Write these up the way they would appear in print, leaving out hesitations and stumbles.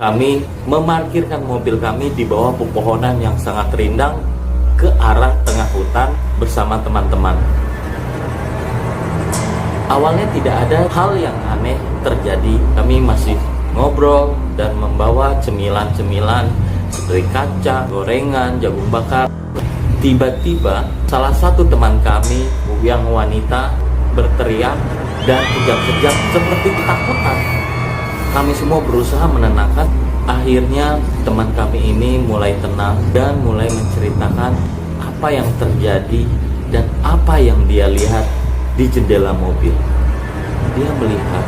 Kami memarkirkan mobil kami di bawah pepohonan yang sangat rindang ke arah tengah hutan bersama teman-teman. Awalnya tidak ada hal yang aneh terjadi. Kami masih ngobrol dan membawa cemilan-cemilan seperti kaca, gorengan, jagung bakar. Tiba-tiba salah satu teman kami yang wanita berteriak dan kejang-kejang seperti ketakutan. Kami semua berusaha menenangkan. Akhirnya teman kami ini mulai tenang dan mulai menceritakan apa yang terjadi dan apa yang dia lihat di jendela mobil. Dia melihat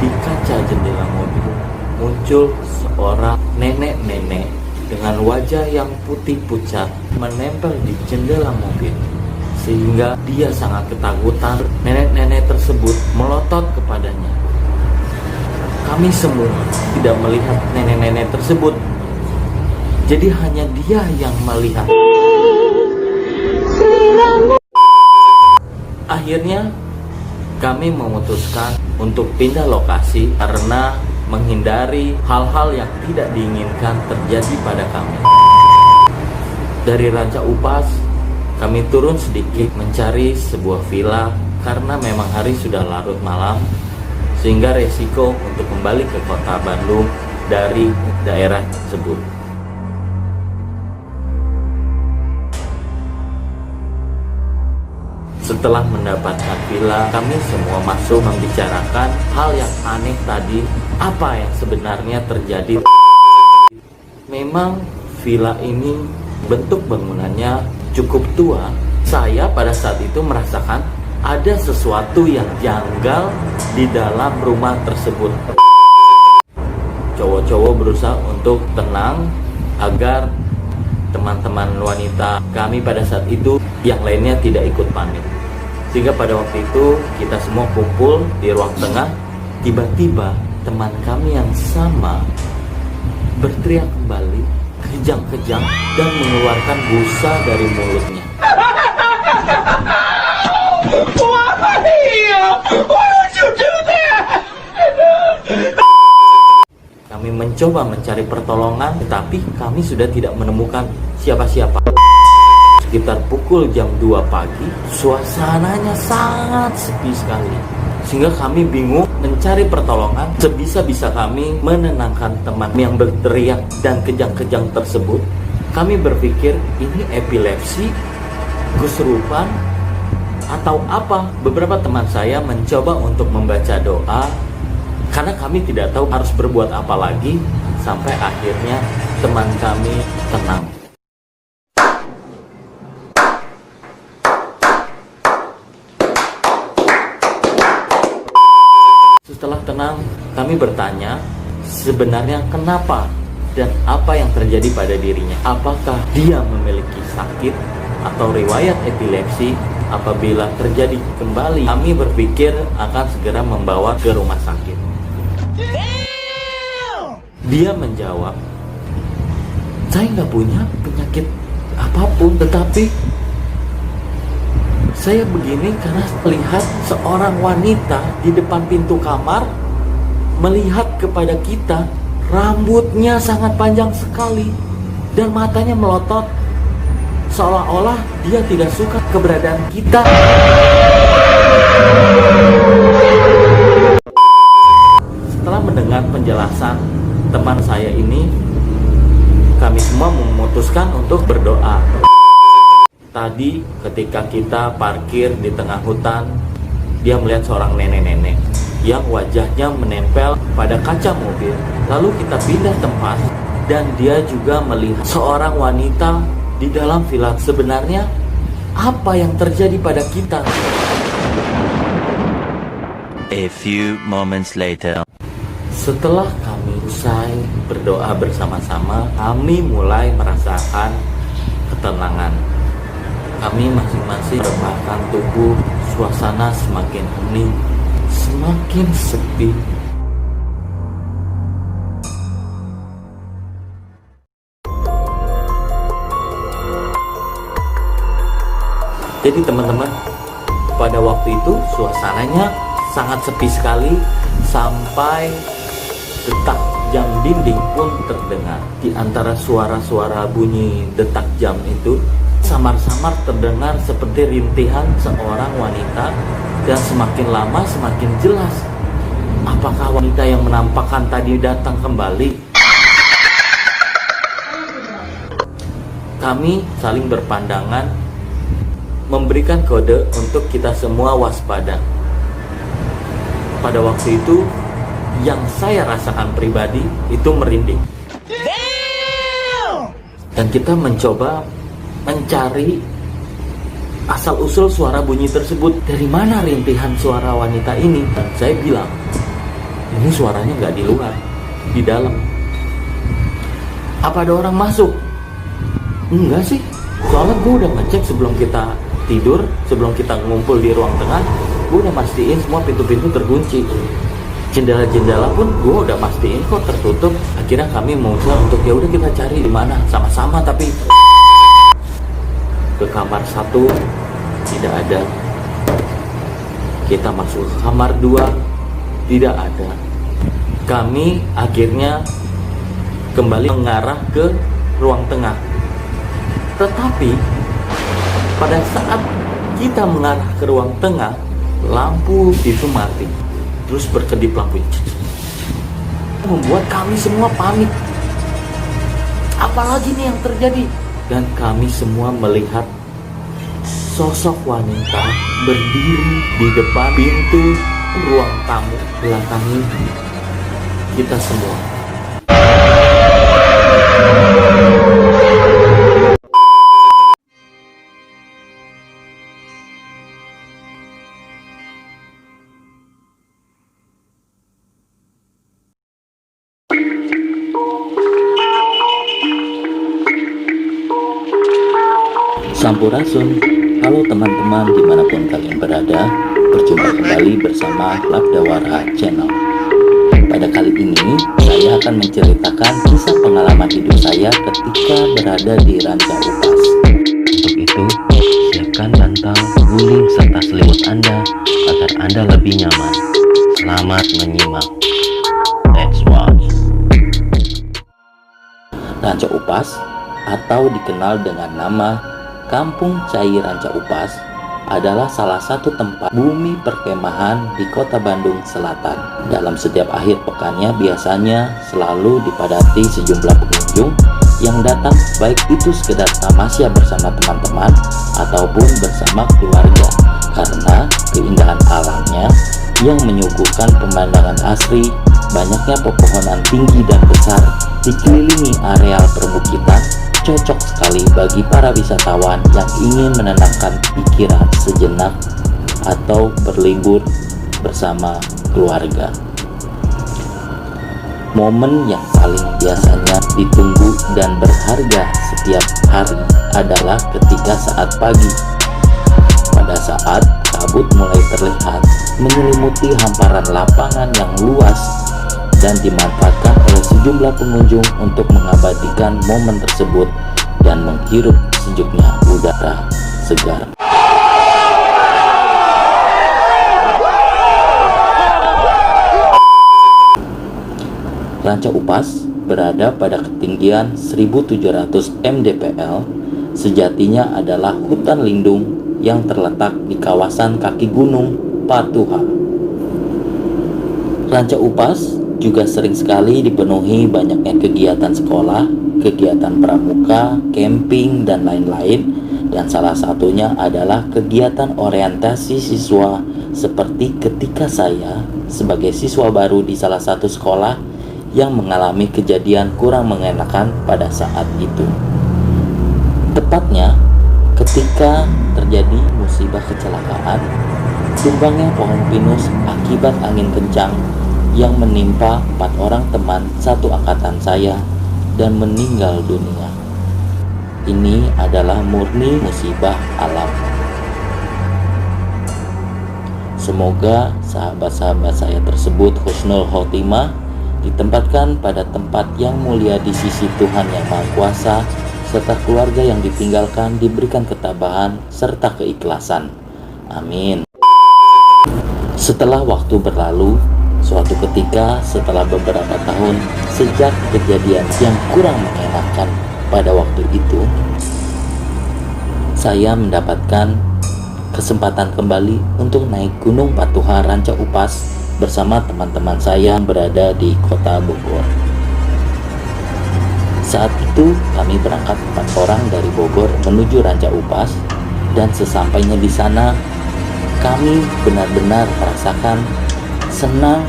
di kaca jendela mobil muncul seorang nenek-nenek dengan wajah yang putih pucat menempel di jendela mobil, sehingga dia sangat ketakutan. Nenek-nenek tersebut melotot kepadanya. Kami semua tidak melihat nenek-nenek tersebut, jadi hanya dia yang melihat. Akhirnya kami memutuskan untuk pindah lokasi karena menghindari hal-hal yang tidak diinginkan terjadi pada kami. Dari Ranca Upas, kami turun sedikit mencari sebuah villa karena memang hari sudah larut malam, sehingga resiko untuk kembali ke kota Bandung dari daerah tersebut. Setelah mendapatkan villa, kami semua masuk membicarakan hal yang aneh tadi, apa yang sebenarnya terjadi. Memang villa ini bentuk bangunannya cukup tua. Saya pada saat itu merasakan ada sesuatu yang janggal di dalam rumah tersebut. Cowok-cowok berusaha untuk tenang agar teman-teman wanita kami pada saat itu yang lainnya tidak ikut panik. Sehingga pada waktu itu kita semua kumpul di ruang tengah. Tiba-tiba teman kami yang sama berteriak kembali, kejang-kejang dan mengeluarkan busa dari mulutnya. Kami mencoba mencari pertolongan, tetapi kami sudah tidak menemukan siapa-siapa. Sekitar pukul jam 2 pagi, suasananya sangat sepi sekali, sehingga kami bingung mencari pertolongan. Sebisa-bisa kami menenangkan teman yang berteriak dan kejang-kejang tersebut. Kami berpikir ini epilepsi, kesurupan, atau apa. Beberapa teman saya mencoba untuk membaca doa karena kami tidak tahu harus berbuat apa lagi, sampai akhirnya teman kami tenang. Setelah tenang, kami bertanya sebenarnya kenapa dan apa yang terjadi pada dirinya. Apakah dia memiliki sakit atau riwayat epilepsi? Apabila terjadi kembali, kami berpikir akan segera membawa ke rumah sakit. Dia menjawab, saya nggak punya penyakit apapun, tetapi saya begini karena melihat seorang wanita di depan pintu kamar melihat kepada kita. Rambutnya sangat panjang sekali dan matanya melotot, seolah-olah dia tidak suka keberadaan kita. Setelah mendengar penjelasan teman saya ini, kami semua memutuskan untuk berdoa. Tadi ketika kita parkir di tengah hutan, dia melihat seorang nenek-nenek yang wajahnya menempel pada kaca mobil. Lalu kita pindah tempat dan dia juga melihat seorang wanita di dalam villa. Sebenarnya apa yang terjadi pada kita? A few moments later. Setelah kami usai berdoa bersama-sama, kami mulai merasakan ketenangan. Kami masing-masing merebahkan tubuh. Suasana semakin hening, semakin sepi. Jadi teman-teman, pada waktu itu suasananya sangat sepi sekali sampai detak jam dinding pun terdengar. Di antara suara-suara bunyi detak jam itu, samar-samar terdengar seperti rintihan seorang wanita, dan semakin lama semakin jelas. Apakah wanita yang menampakkan tadi datang kembali? Kami saling berpandangan, memberikan kode untuk kita semua waspada. Pada waktu itu, yang saya rasakan pribadi itu merinding. Dan kita mencoba mencari asal-usul suara bunyi tersebut. Dari mana rintihan suara wanita ini? Dan saya bilang, ini suaranya nggak di luar, di dalam. Apa ada orang masuk? Enggak sih, soalnya gue udah ngecek sebelum kita tidur, sebelum kita ngumpul di ruang tengah, gue udah mastiin semua pintu-pintu terkunci. Jendela-jendela pun gue udah mastiin kok tertutup. Akhirnya kami memutuskan untuk ya udah kita cari di mana sama-sama, tapi ke kamar 1 tidak ada. Kita masuk ke kamar 2 tidak ada. Kami akhirnya kembali mengarah ke ruang tengah. Tetapi pada saat kita mengarah ke ruang tengah, lampu itu mati, terus berkedip lampu, membuat kami semua panik. Apalagi nih yang terjadi? Dan kami semua melihat sosok wanita berdiri di depan pintu ruang tamu, belakangi kita semua. Sampurasun, halo teman-teman dimanapun kalian berada, berjumpa kembali bersama Labdawara Channel. Pada kali ini, saya akan menceritakan kisah pengalaman hidup saya ketika berada di Ranca Upas. Untuk itu, siapkan bantal, guling, serta selimut Anda agar Anda lebih nyaman. Selamat menyimak. Let's watch. Ranca Upas, atau dikenal dengan nama Kampung Cai Ranca Upas, adalah salah satu tempat bumi perkemahan di kota Bandung Selatan. Dalam setiap akhir pekannya biasanya selalu dipadati sejumlah pengunjung yang datang, baik itu sekedar tamasya bersama teman-teman ataupun bersama keluarga, karena keindahan alamnya yang menyuguhkan pemandangan asri, banyaknya pepohonan tinggi dan besar, dikelilingi areal perbukitan, cocok sekali bagi para wisatawan yang ingin menenangkan pikiran sejenak atau berlibur bersama keluarga. Momen yang paling biasanya ditunggu dan berharga setiap hari adalah ketika saat pagi. Pada saat kabut mulai terlihat menyelimuti hamparan lapangan yang luas dan dimanfaatkan oleh sejumlah pengunjung untuk mengabadikan momen tersebut dan menghirup sejuknya udara segar. Ranca Upas berada pada ketinggian 1700 mdpl, sejatinya adalah hutan lindung yang terletak di kawasan kaki gunung Patuha. Ranca Upas juga sering sekali dipenuhi banyaknya kegiatan sekolah, kegiatan pramuka, camping, dan lain-lain. Dan salah satunya adalah kegiatan orientasi siswa, seperti ketika saya sebagai siswa baru di salah satu sekolah yang mengalami kejadian kurang mengenakan pada saat itu. Tepatnya ketika terjadi musibah kecelakaan, tumbangnya pohon pinus akibat angin kencang yang menimpa 4 orang teman satu angkatan saya dan meninggal dunia. Ini adalah murni musibah alam. Semoga sahabat-sahabat saya tersebut husnul khotimah, ditempatkan pada tempat yang mulia di sisi Tuhan Yang Maha Kuasa, serta keluarga yang ditinggalkan diberikan ketabahan serta keikhlasan. Amin. Setelah waktu berlalu, Suatu ketika setelah beberapa tahun sejak kejadian yang kurang mengenakan pada waktu itu, saya mendapatkan kesempatan kembali untuk naik Gunung Patuha Ranca Upas bersama teman-teman saya yang berada di kota Bogor. Saat itu kami berangkat 4 orang dari Bogor menuju Ranca Upas, dan sesampainya di sana kami benar-benar merasakan senang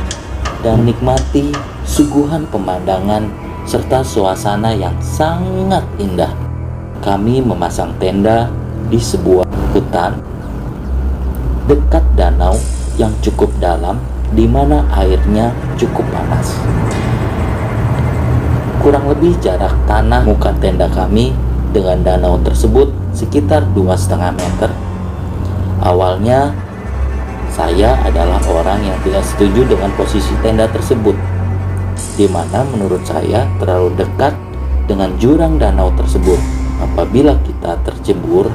dan menikmati suguhan pemandangan serta suasana yang sangat indah. Kami memasang tenda di sebuah hutan dekat danau yang cukup dalam, di mana airnya cukup panas. Kurang lebih jarak tanah muka tenda kami dengan danau tersebut sekitar 2,5 meter. Awalnya saya adalah orang yang tidak setuju dengan posisi tenda tersebut, di mana menurut saya terlalu dekat dengan jurang danau tersebut. Apabila kita tercebur,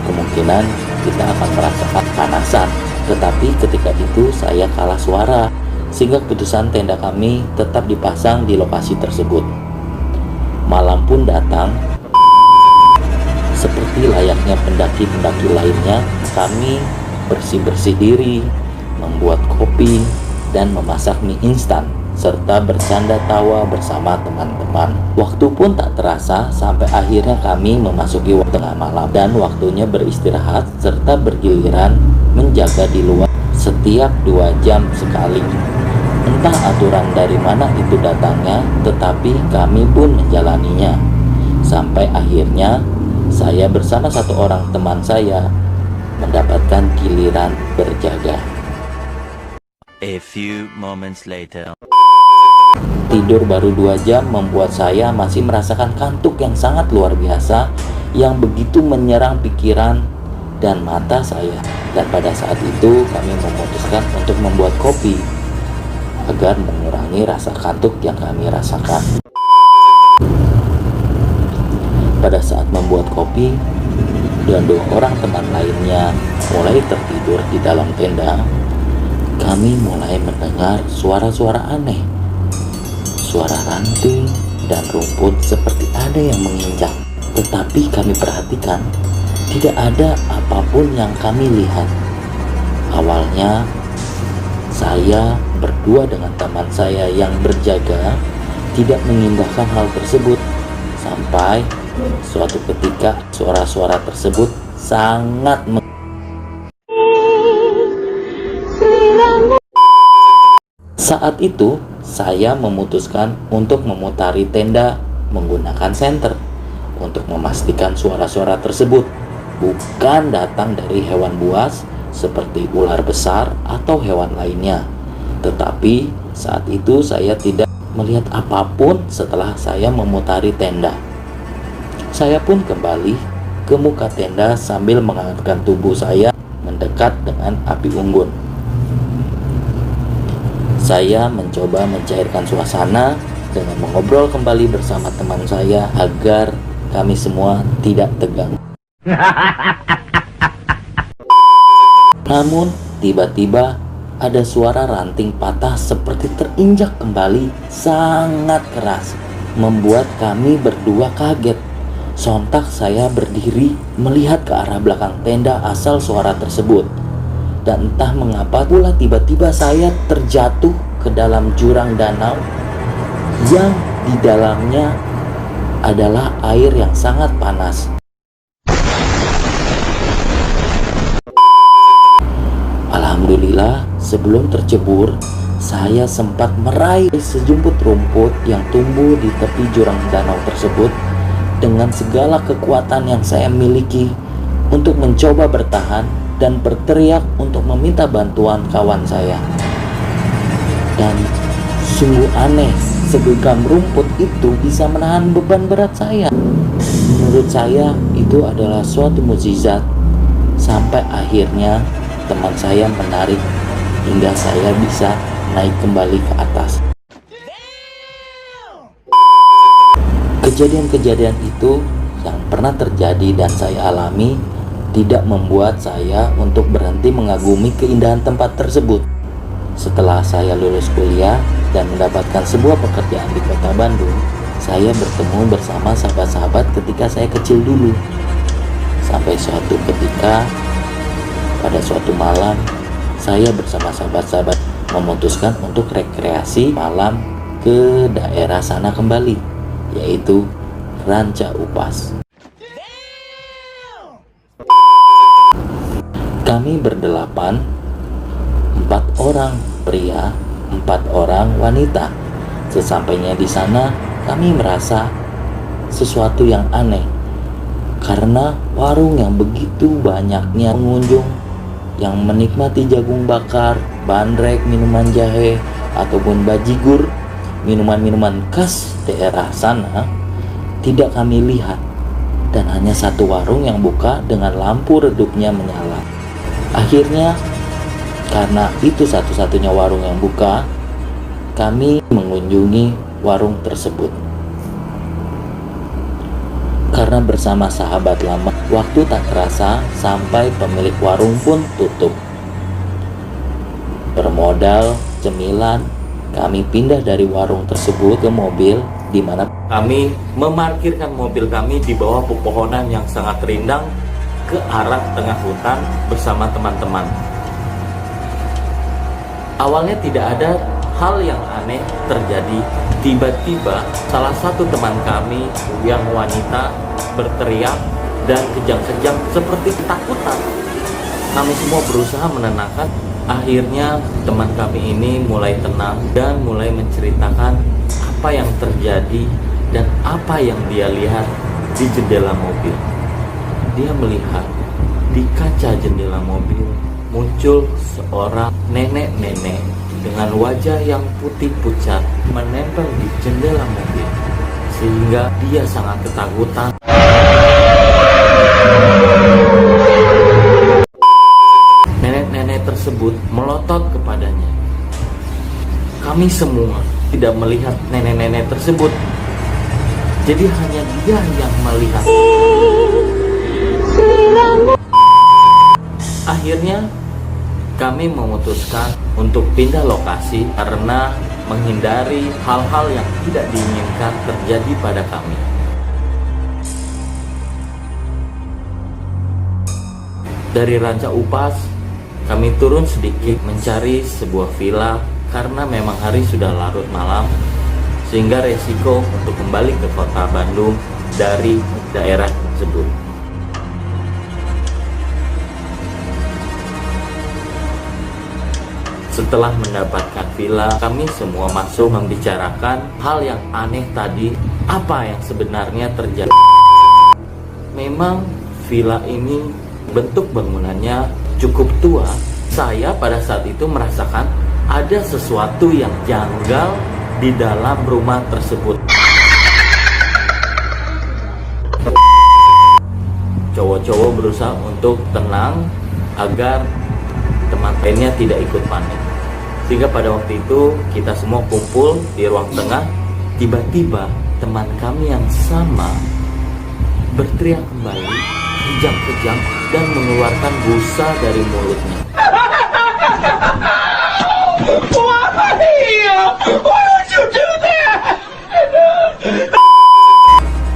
kemungkinan kita akan merasakan panasan. Tetapi ketika itu saya kalah suara, sehingga keputusan tenda kami tetap dipasang di lokasi tersebut. Malam pun datang. Seperti layaknya pendaki-pendaki lainnya, kami bersih-bersih diri, membuat kopi, dan memasak mie instan, serta bercanda tawa bersama teman-teman. Waktu pun tak terasa sampai akhirnya kami memasuki waktu tengah malam dan waktunya beristirahat serta bergiliran menjaga di luar setiap 2 jam sekali. Entah aturan dari mana itu datangnya, tetapi kami pun menjalaninya. Sampai akhirnya saya bersama 1 orang teman saya mendapatkan giliran berjaga. A few moments later. Tidur baru 2 jam membuat saya masih merasakan kantuk yang sangat luar biasa, yang begitu menyerang pikiran dan mata saya. Dan pada saat itu kami memutuskan untuk membuat kopi agar mengurangi rasa kantuk yang kami rasakan. Pada saat membuat kopi dan 2 orang teman lainnya mulai tertidur di dalam tenda, kami mulai mendengar suara-suara aneh. Suara ranting dan rumput seperti ada yang menginjak. Tetapi kami perhatikan, tidak ada apapun yang kami lihat. Awalnya saya berdua dengan teman saya yang berjaga tidak mengindahkan hal tersebut, sampai suatu ketika suara-suara tersebut sangat Saat itu saya memutuskan untuk memutari tenda menggunakan senter untuk memastikan suara-suara tersebut bukan datang dari hewan buas seperti ular besar atau hewan lainnya. Tetapi saat itu saya tidak melihat apapun setelah saya memutari tenda. Saya pun kembali ke muka tenda sambil mengangkat tubuh saya mendekat dengan api unggun. Saya mencoba mencairkan suasana dengan mengobrol kembali bersama teman saya agar kami semua tidak tegang. Namun tiba-tiba ada suara ranting patah seperti terinjak kembali sangat keras, membuat kami berdua kaget. Sontak saya berdiri melihat ke arah belakang tenda asal suara tersebut. Dan entah mengapa pula tiba-tiba saya terjatuh ke dalam jurang danau yang di dalamnya adalah air yang sangat panas. Alhamdulillah, sebelum tercebur, saya sempat meraih sejumput rumput yang tumbuh di tepi jurang danau tersebut dengan segala kekuatan yang saya miliki untuk mencoba bertahan dan berteriak untuk meminta bantuan kawan saya. Dan sungguh aneh, segenggam rumput itu bisa menahan beban berat saya. Menurut saya itu adalah suatu mukjizat. Sampai akhirnya teman saya menarik hingga saya bisa naik kembali ke atas. Kejadian-kejadian itu yang pernah terjadi dan saya alami tidak membuat saya untuk berhenti mengagumi keindahan tempat tersebut. Setelah saya lulus kuliah dan mendapatkan sebuah pekerjaan di kota Bandung, saya bertemu bersama sahabat-sahabat ketika saya kecil dulu. Sampai suatu ketika, pada suatu malam, saya bersama sahabat-sahabat memutuskan untuk rekreasi malam ke daerah sana kembali, yaitu Ranca Upas. Kami berdelapan, 4 orang pria, 4 orang wanita. Sesampainya di sana, kami merasa sesuatu yang aneh karena warung yang begitu banyaknya pengunjung yang menikmati jagung bakar, bandrek, minuman jahe, ataupun bajigur, minuman-minuman khas daerah sana, tidak kami lihat. Dan hanya satu warung yang buka dengan lampu redupnya menyala. Akhirnya, karena itu satu-satunya warung yang buka, kami mengunjungi warung tersebut. Karena bersama sahabat lama, waktu tak terasa sampai pemilik warung pun tutup. Bermodal cemilan, kami pindah dari warung tersebut ke mobil, di mana kami memarkirkan mobil kami di bawah pepohonan yang sangat rindang ke arah tengah hutan bersama teman-teman. Awalnya tidak ada hal yang aneh terjadi. Tiba-tiba salah satu teman kami yang wanita berteriak dan kejang-kejang seperti ketakutan. Kami semua berusaha menenangkan. Akhirnya teman kami ini mulai tenang dan mulai menceritakan apa yang terjadi dan apa yang dia lihat di jendela mobil. Dia melihat di kaca jendela mobil muncul seorang nenek-nenek dengan wajah yang putih pucat menempel di jendela mobil, sehingga dia sangat ketakutan. Nenek-nenek tersebut melotot kepadanya. Kami semua tidak melihat nenek-nenek tersebut, jadi hanya dia yang melihat. Akhirnya kami memutuskan untuk pindah lokasi karena menghindari hal-hal yang tidak diinginkan terjadi pada kami. Dari Ranca Upas, kami turun sedikit mencari sebuah villa karena memang hari sudah larut malam, sehingga resiko untuk kembali ke kota Bandung dari daerah tersebut. Setelah mendapatkan villa, kami semua masuk membicarakan hal yang aneh tadi, apa yang sebenarnya terjadi. Memang villa ini bentuk bangunannya cukup tua. Saya pada saat itu merasakan ada sesuatu yang janggal di dalam rumah tersebut. Cowok-cowok berusaha untuk tenang agar teman lainnya tidak ikut panik. Sehingga pada waktu itu kita semua kumpul di ruang tengah. Tiba-tiba teman kami yang sama berteriak kembali, kejang-kejang, dan mengeluarkan busa dari mulutnya.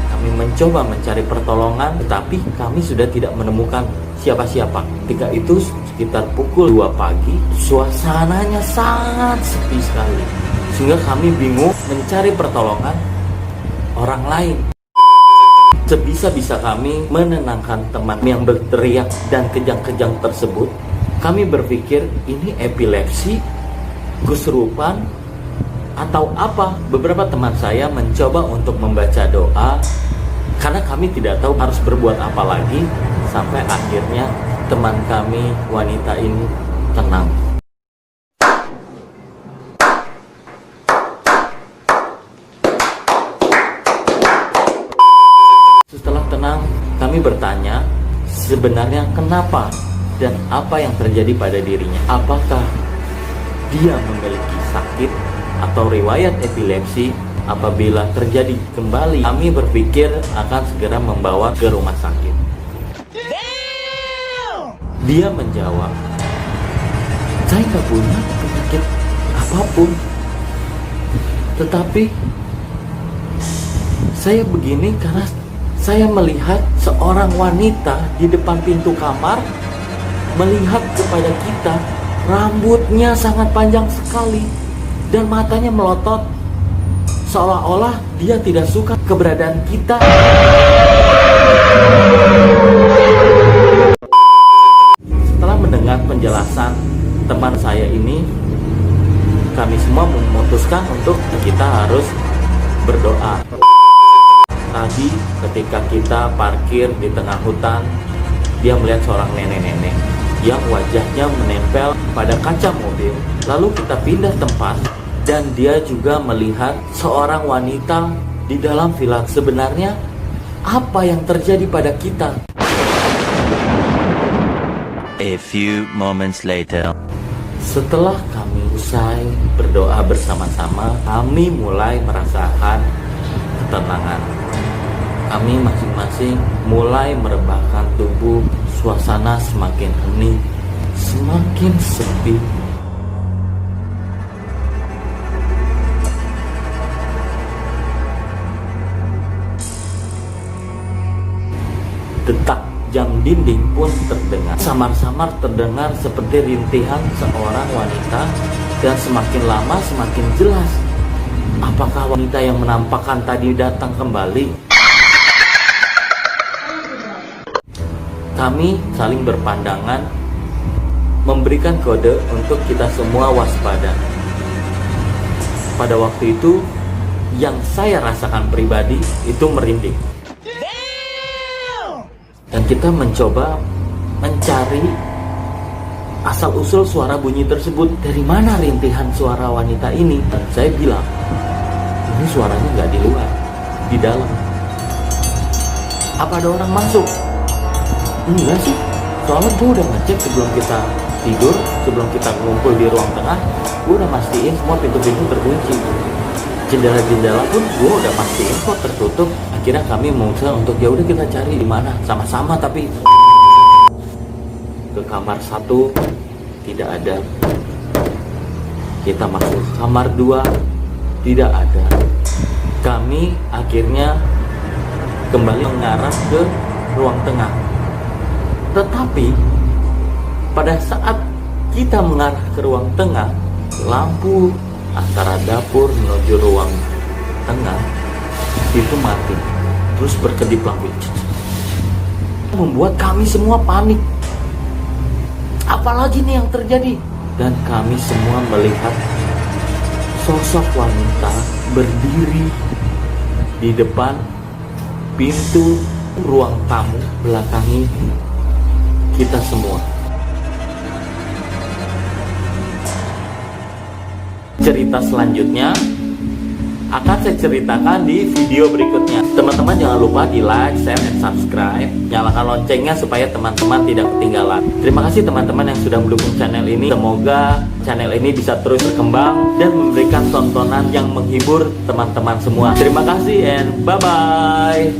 Kami mencoba mencari pertolongan, tetapi kami sudah tidak menemukan siapa-siapa. Ketika itu sekitar pukul 2 pagi, suasananya sangat sepi sekali, sehingga kami bingung mencari pertolongan orang lain. Sebisa-bisa kami menenangkan teman yang berteriak dan kejang-kejang tersebut. Kami berpikir ini epilepsi, kesurupan, atau apa. Beberapa teman saya mencoba untuk membaca doa karena kami tidak tahu harus berbuat apa lagi, sampai akhirnya teman kami wanita ini tenang. Setelah tenang, kami bertanya sebenarnya kenapa dan apa yang terjadi pada dirinya. Apakah dia memiliki sakit atau riwayat epilepsi? Apabila terjadi kembali, kami berpikir akan segera membawa ke rumah sakit. Dia menjawab, Saya nggak punya penyakit apapun. Tetapi saya begini karena saya melihat seorang wanita di depan pintu kamar melihat kepada kita. Rambutnya sangat panjang sekali dan matanya melotot, seolah-olah dia tidak suka keberadaan kita. Setelah mendengar penjelasan teman saya ini, kami semua memutuskan untuk kita harus berdoa. Tadi ketika kita parkir di tengah hutan, dia melihat seorang nenek-nenek yang wajahnya menempel pada kaca mobil. Lalu kita pindah tempat dan dia juga melihat seorang wanita di dalam villa. Sebenarnya apa yang terjadi pada kita? A few moments later. Setelah kami usai berdoa bersama-sama, kami mulai merasakan ketenangan. Kami masing-masing mulai merebahkan tubuh. Suasana semakin hening, semakin sepi. Detak jam dinding pun terdengar. Samar-samar terdengar seperti rintihan seorang wanita, dan semakin lama semakin jelas. Apakah wanita yang menampakkan tadi datang kembali? Kami saling berpandangan, memberikan kode untuk kita semua waspada. Pada waktu itu, yang saya rasakan pribadi itu merinding. Dan kita mencoba mencari asal-usul suara bunyi tersebut. Dari mana rintihan suara wanita ini? Dan saya bilang, ini suaranya nggak di luar, di dalam. Apa ada orang masuk? Enggak sih, soalnya gue udah ngecek sebelum kita tidur, sebelum kita ngumpul di ruang tengah, gue udah mastiin semua pintu-pintu terkunci. Jendela-jendela pun gue udah mastiin kok tertutup. Akhirnya kami memutuskan untuk ya udah kita cari di mana sama-sama, tapi ke kamar 1 tidak ada. Kita masuk ke kamar 2 tidak ada. Kami akhirnya kembali mengarah ke ruang tengah. Tetapi pada saat kita mengarah ke ruang tengah, lampu antara dapur menuju ruang tengah itu mati, terus berkedip lampu. Membuat kami semua panik. Apalagi nih yang terjadi? Dan kami semua melihat sosok wanita berdiri di depan pintu ruang tamu, belakangi kita semua. Cerita selanjutnya akan saya ceritakan di video berikutnya. Teman-teman jangan lupa di like, share, dan subscribe. Nyalakan loncengnya supaya teman-teman tidak ketinggalan. Terima kasih teman-teman yang sudah mendukung channel ini. Semoga channel ini bisa terus berkembang dan memberikan tontonan yang menghibur teman-teman semua. Terima kasih and bye-bye.